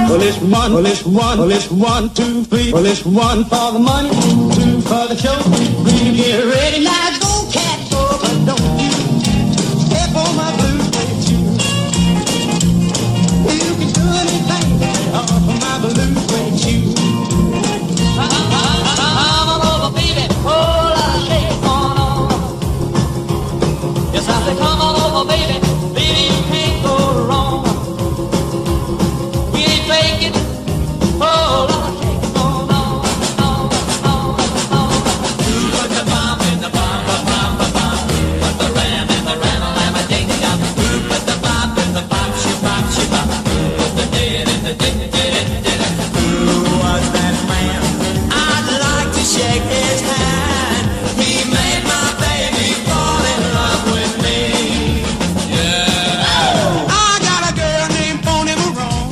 Well, it's one, well, it's one, well, it's 1, 2, 3. Well, it's 1 for the money, 2 for the show. 3, get ready, now go, cat, go, but don't you step on my blue suede shoe. You can do anything off of my blue suede shoe. Come on over, baby, whole lot of shake going on. Yes, I say, come on over, baby, baby, you can't go wrong. We ain't faking, whole lot of shake going on. You put the bomb in the bomb, put the ram in the ram, ding dong. You put the bomb in the bomb, she bop, put the dead in the ding. Who was that man? I'd like to shake his hand. He made my baby fall in love with me. Yeah. I got a girl named Bonnie Marone.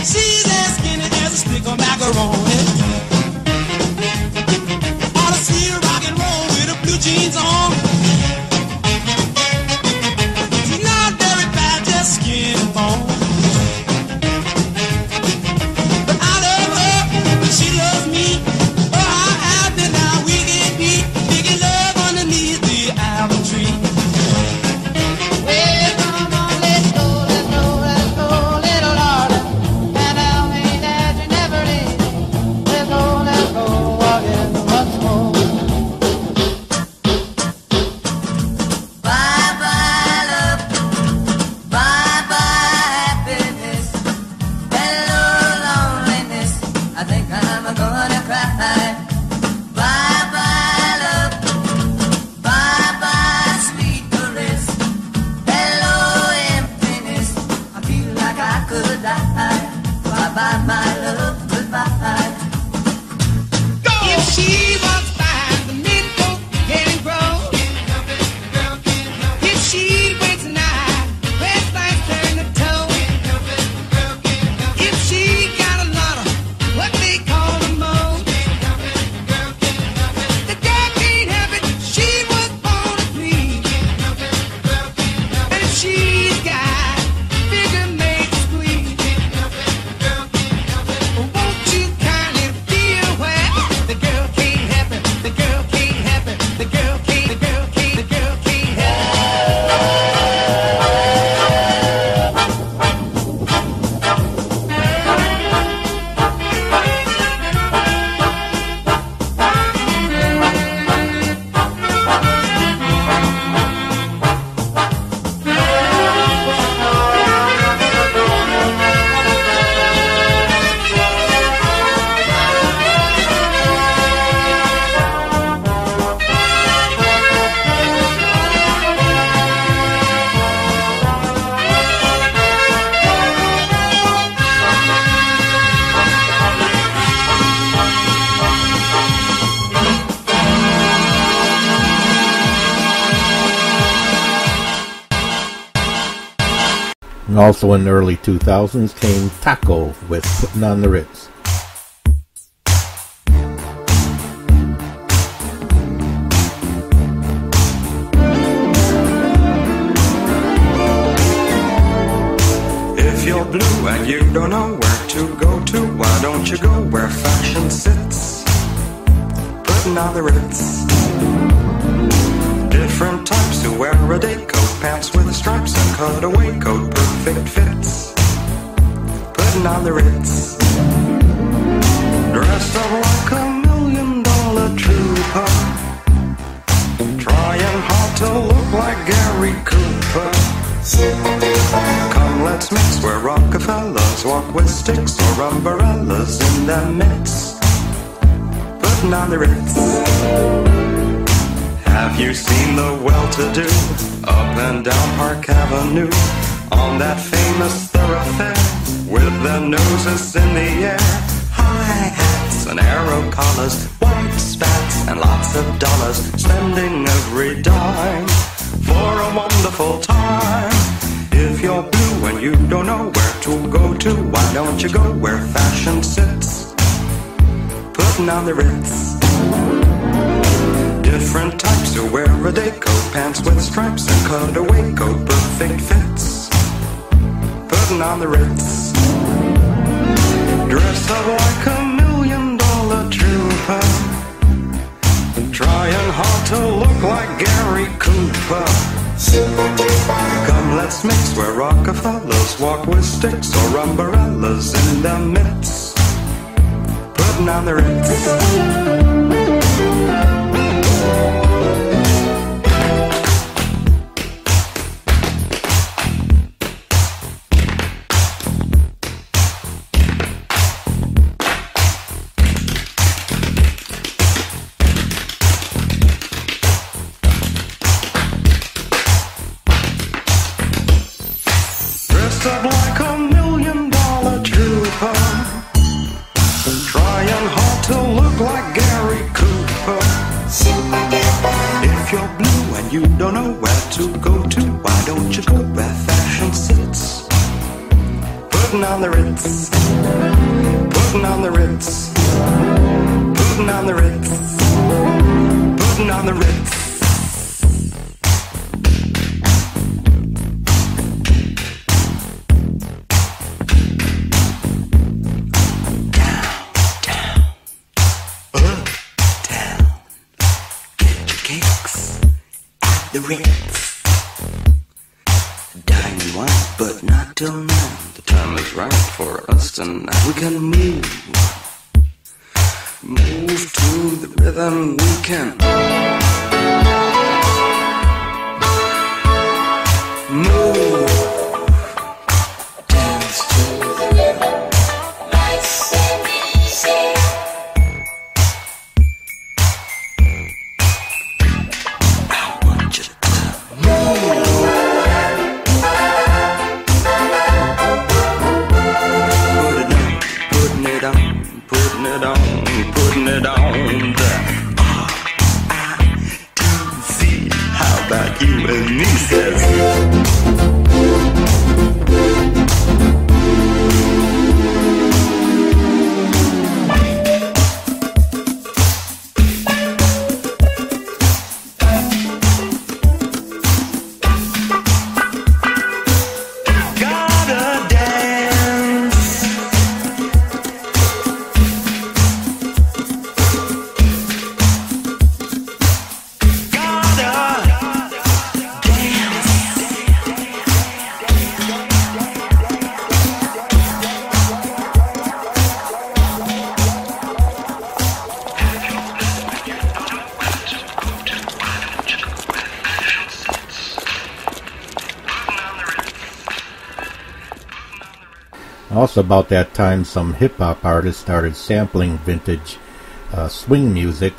She's as skinny as a stick of macaroni. Ought to see her rock and roll with her blue jeans on. She's not very bad, just skin and bone. But I love her, and she loves me. Oh, how happy now we can be, making love underneath the apple tree. Well, come on, let's go, little Lorda. And tell me that you never leave. Let's go, walking once more. Bye-bye, love. Bye-bye, happiness. Hello, loneliness. I think I'm gonna cry. Bye-bye, love. Bye-bye, sweet caress. Hello, emptiness. I feel like I could die. Bye-bye, my love, goodbye. If she was fine, the mid-coat getting grown. If she waits night, red lights turn to toe. If she got a lot of what they call a moan. The girl can't help it, she was born to please. And if she's got figure made to squeeze, won't you kindly be aware? The girl can't help it, the girl can't help it, the girl can't, the girl can't, the girl can't help it. And also in the early 2000s came Taco with Putting on the Ritz. If you're blue and you don't know where to go to, why don't you go where fashion sits? Putting on the Ritz. Different types who wear a day coat, pants with stripes and cutaway coat, perfect fits. Putting on the Ritz. Dressed up like $1 million trooper, trying hard to look like Gary Cooper. Come, let's mix where Rockefellers walk with sticks or umbrellas in their midst. Putting on the Ritz. Have you seen the well-to-do up and down Park Avenue on that famous thoroughfare with their noses in the air? High hats and arrow collars, white spats and lots of dollars, spending every dime for a wonderful time. If you're blue and you don't know where to go to, why don't you go where fashion sits? Putting on the Ritz. Different types who wear a day coat, pants with stripes and cutaway coat, perfect fits. on the Ritz. Dress up like $1 million trooper, trying hard to look like Gary Cooper. Come, let's mix where Rockefellers walk with sticks or umbrellas in their midst, putting on the Ritz. Up like $1 million trooper, trying hard to look like Gary Cooper. If you're blue and you don't know where to go to, why don't you go where fashion sits? Putting on the Ritz, putting on the Ritz, putting on the Ritz, putting on the Ritz. The Ritz. Dine wine, but not till now. The time is right for us tonight. We can move to the rhythm. We can move, dance to the rhythm. Nice and easy. Putting it on the R-I-T-Z. How about you and me, says Also about that time, some hip-hop artists started sampling vintage swing music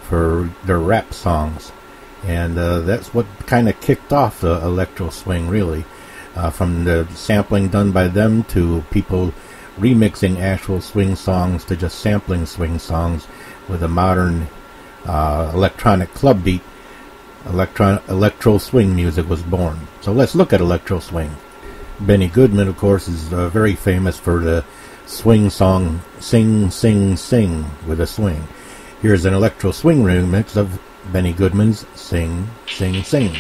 for their rap songs. And that's what kind of kicked off the electro swing, really. From the sampling done by them to people remixing actual swing songs to just sampling swing songs with a modern electronic club beat. Electro swing music was born. So let's look at electro swing. Benny Goodman, of course, is very famous for the swing song Sing, Sing, Sing with a Swing. Here's an electro swing remix of Benny Goodman's Sing, Sing, Sing.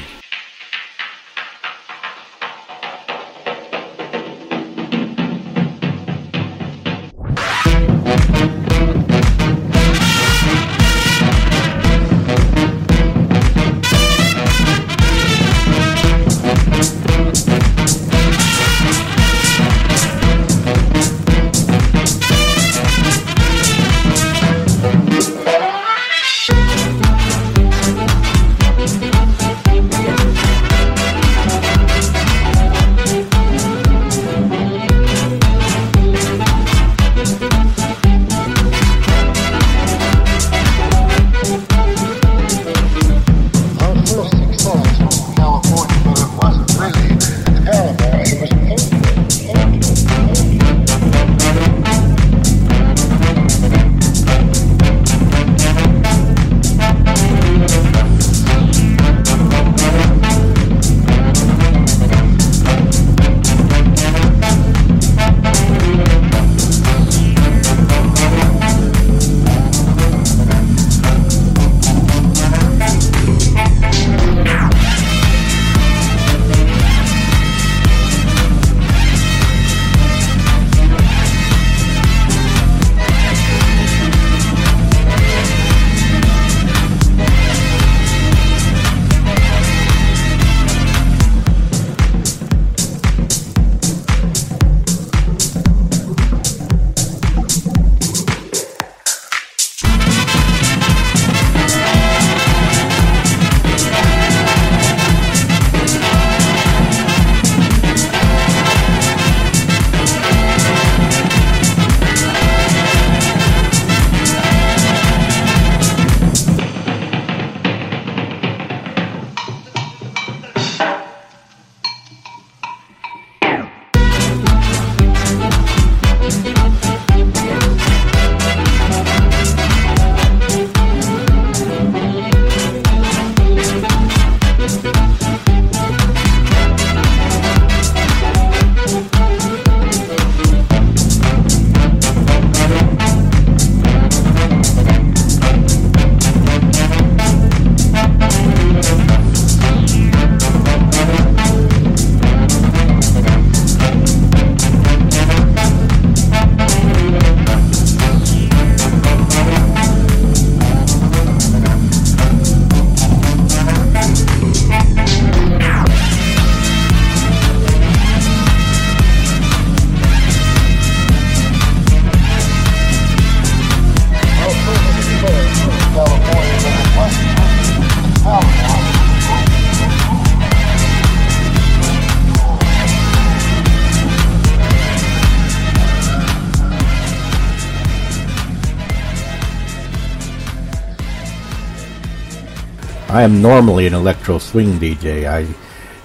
I am normally an electro swing DJ. I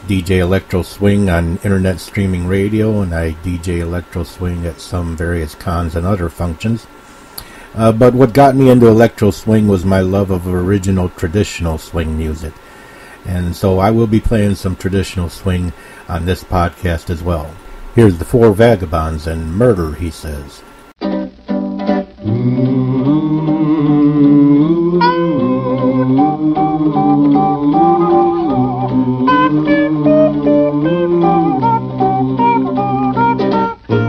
DJ electro swing on internet streaming radio, and I DJ electro swing at some various cons and other functions. But what got me into electro swing was my love of original traditional swing music. And so I will be playing some traditional swing on this podcast as well. Here's the Four Vagabonds and Murder, He Says.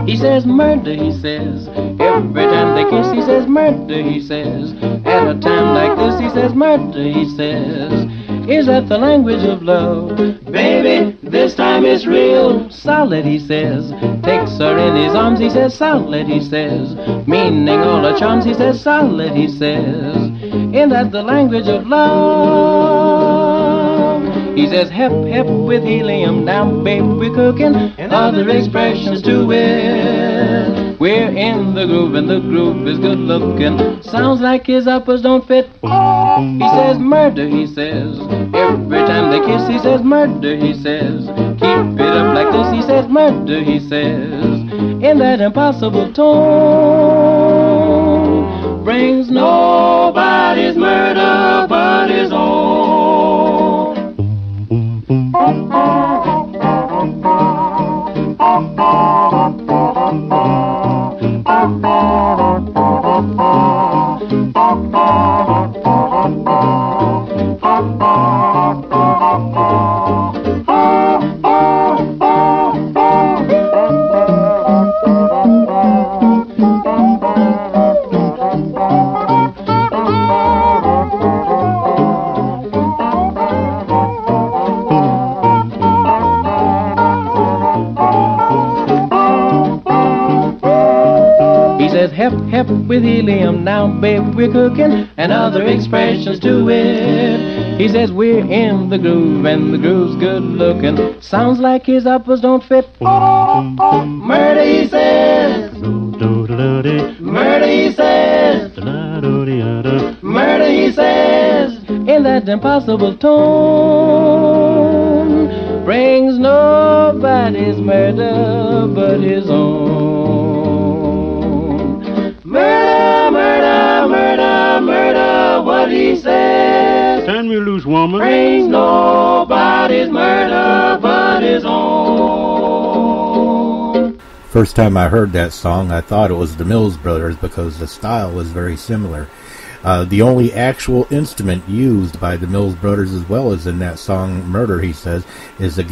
He says murder, he says, every time they kiss, he says murder, he says, at a time like this, he says murder, he says, is that the language of love? Baby, this time it's real solid, he says, takes her in his arms, he says solid, he says, meaning all her charms, he says solid, he says, is that the language of love? He says, hep, hep with helium, now babe, we're cooking, and other expressions to it. We're in the groove, and the groove is good looking. Sounds like his uppers don't fit. He says, murder, he says. Every time they kiss, he says, murder, he says. Keep it up like this, he says, murder, he says. In that impossible tone, brings nobody's murder but his own. Hep, hep with helium, now babe, we're cooking, and other expressions to it. He says we're in the groove, and the groove's good looking. Sounds like his uppers don't fit. Murder, he says. Murder, he says. Murder, he says. In that impossible tone, brings nobody's murder but his own. Murder, murder, murder, murder, what he says. Turn me loose, woman. Brings nobody's murder but his own. First time I heard that song, I thought it was the Mills Brothers because the style was very similar. The only actual instrument used by the Mills Brothers as well as in that song, Murder, he says, is the